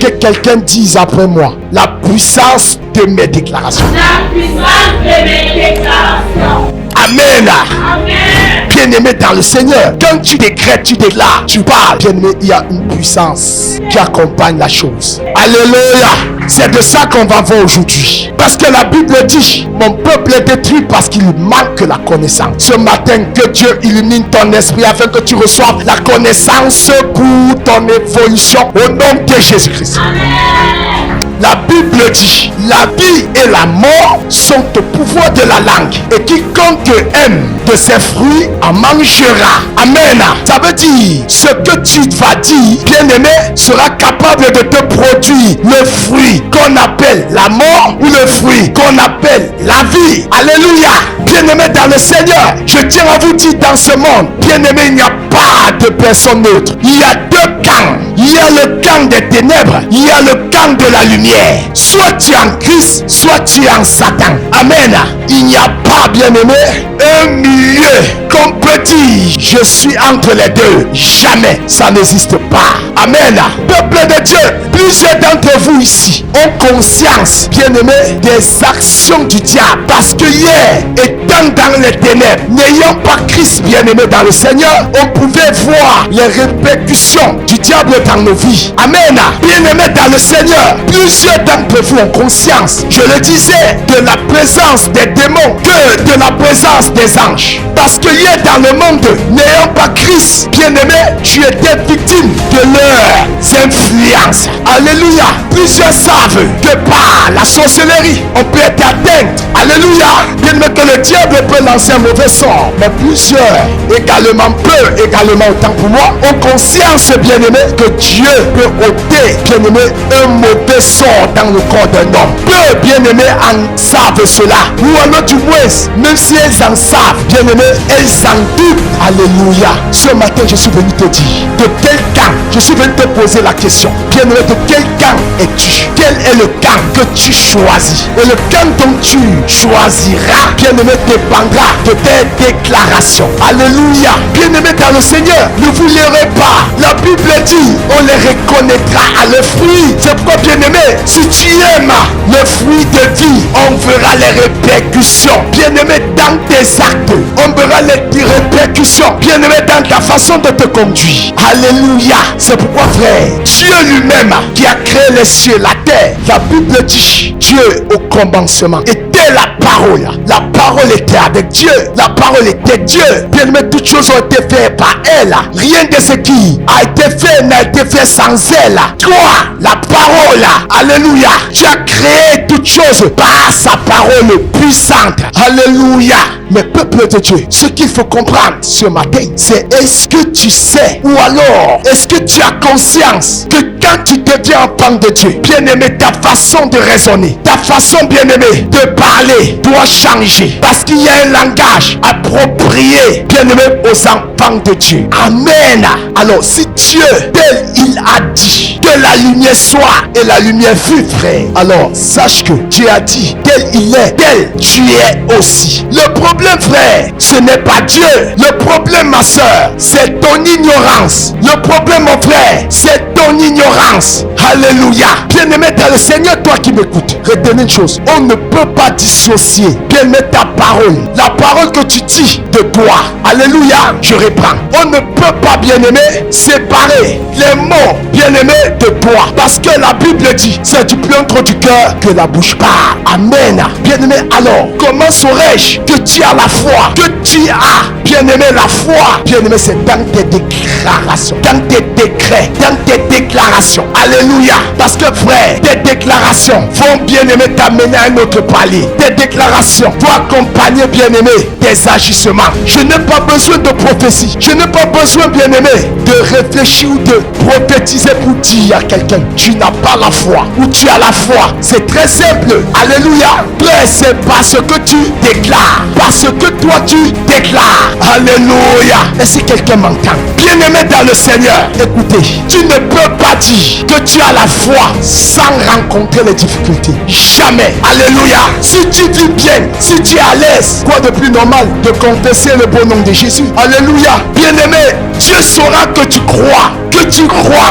Que quelqu'un dise après moi, la puissance de mes déclarations. La puissance de mes déclarations. Amen. Amen. Bien-aimé dans le Seigneur, quand tu décrètes, tu déclares, tu parles, bien-aimé, il y a une puissance qui accompagne la chose. Alléluia. C'est de ça qu'on va voir aujourd'hui. Parce que la Bible dit, mon peuple est détruit parce qu'il manque la connaissance. Ce matin, que Dieu illumine ton esprit afin que tu reçoives la connaissance pour ton évolution au nom de Jésus-Christ. La Bible dit, la vie et la mort sont au pouvoir de la langue. Et quiconque aime de ses fruits en mangera. Amen. Ça veut dire, ce que tu vas dire, bien-aimé, sera capable de te produire le fruit qu'on appelle la mort ou le fruit qu'on appelle la vie. Alléluia. Bien-aimé dans le Seigneur, je tiens à vous dire dans ce monde, bien-aimé, il n'y a pas de personne neutre. Il y a deux camps. Il y a le camp des ténèbres, il y a le camp de la lumière. Soit tu es en Christ, soit tu es en Satan. Amen. Il n'y a pas, bien-aimé, un milieu qu'on peut dire je suis entre les deux. Jamais. Ça n'existe pas. Amen. Peuple de Dieu, plusieurs d'entre vous ici ont conscience, bien-aimé, des actions du diable. Parce que hier, étant dans les ténèbres, n'ayant pas Christ, bien-aimé dans le Seigneur, on pouvait voir les répercussions du diable dans nos vies. Amen. Bien-aimé dans le Seigneur, plusieurs d'entre vous ont conscience, je le disais, de la présence des démons que de la présence des anges. Parce que hier dans le monde, n'ayant pas Christ, bien-aimé, tu étais victime de leurs influences. Alléluia. Plusieurs savent que par la sorcellerie, on peut être atteint. Alléluia. Bien-aimé, que le diable peut lancer un mauvais sort. Mais plusieurs, également peu, également autant pour moi, ont conscience, bien-aimé, que Dieu peut ôter, bien-aimé, un mauvais sort dans le corps d'un homme. Peu, bien-aimé, en savent cela. Ou alors du moins, même si elles en savent, bien-aimé, elles en doutent. Alléluia. Ce matin, je suis venu te dire, de quel camp, je suis venu te poser la question. Bien-aimé, de quel camp es-tu? Quel est le camp que tu choisis? Et le camp dont tu choisiras, bien-aimé, dépendra de tes déclarations. Alléluia. Bien-aimé dans le Seigneur, ne vous lirez pas. La Bible dit, on les reconnaîtra à leurs fruits. C'est pourquoi, bien-aimé, si tu aimes le fruit de vie, on verra les répercussions. Bien-aimé, dans tes actes, on verra les répercussions. Bien-aimé, dans ta façon de te conduire. Alléluia. C'est pourquoi, frère, Dieu lui-même qui a créé les cieux, la terre, la Bible dit, Dieu au commencement était la parole. La parole était avec Dieu. La parole était Dieu. Bien-aimé, toutes choses ont été faites par elle. Rien de ce qui a été fait n'a été fait sans elle. Toi, la parole, alléluia, tu as créé toutes choses par sa parole puissante. Alléluia. Mais peuple de Dieu, ce qu'il faut comprendre ce matin, c'est est-ce que tu sais ou alors est-ce que tu as conscience que quand tu deviens enfant de Dieu, bien-aimé, ta façon de raisonner, ta façon, bien-aimé, de parler doit changer. Parce qu'il y a un langage approprié, bien-aimé, aux enfants de Dieu. Amen. Alors, si Dieu, tel il a dit, que la lumière soit et la lumière fut, frère, alors sache que Dieu a dit, tel il est, tel tu es aussi. Le problème, frère, ce n'est pas Dieu. Le problème, ma soeur, c'est ton ignorance. Le problème, mon frère, c'est ton ignorance. Alléluia. Bien-aimé dans le Seigneur, toi qui m'écoutes, retenez une chose, on ne peut pas dissocier, bien-aimé, ta parole, la parole que tu dis de toi. Alléluia. Je reprends. On ne peut pas, bien-aimé, séparer les mots, bien-aimé, de toi. Parce que la Bible dit, c'est du plus intérieur du cœur que la bouche parle. Amen. Bien-aimé, alors, comment saurais-je que tu as la foi, que tu as, bien-aimé, la foi? Bien-aimé, c'est dans tes déclarations, dans tes décrets, dans tes déclarations. Alléluia. Parce que, frère, tes déclarations vont, bien-aimé, t'amener à un autre palier. Tes déclarations vont accompagner, bien-aimé, tes agissements. Je n'ai pas besoin de prophétie. Je n'ai pas besoin, bien-aimé, de réfléchir ou de prophétiser pour dire à quelqu'un, tu n'as pas la foi ou tu as la foi. C'est très simple. Alléluia. Frère, c'est parce que tu déclares, parce que toi tu déclares. Alléluia. Et si quelqu'un m'entend, bien-aimé dans le Seigneur, écoutez, tu ne peux pas dire que que tu as la foi sans rencontrer les difficultés. Jamais. Alléluia. Si tu vis bien, si tu es à l'aise, quoi de plus normal de confesser le beau nom de Jésus. Alléluia. Bien-aimé, Dieu saura que tu crois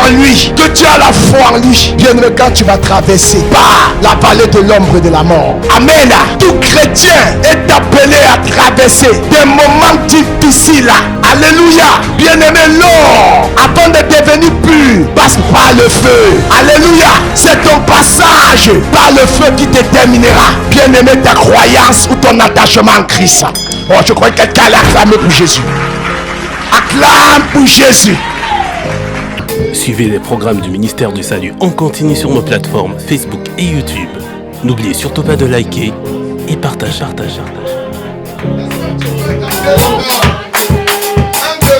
en lui, que tu as la foi en lui. Bien-aimé, quand tu vas traverser par la vallée de l'ombre de la mort. Amen. Tout chrétien est appelé à traverser des moments difficiles. Alléluia. Bien-aimé, l'or, avant de devenir pur, passe par le feu. Alléluia. C'est ton passage par le feu qui déterminera, bien-aimé, ta croyance ou ton attachement en Christ. Oh, je crois que quelqu'un l'a acclamé pour Jésus. Acclame pour Jésus. Suivez les programmes du ministère du Salut en continu sur nos plateformes Facebook et YouTube. N'oubliez surtout pas de liker et partager.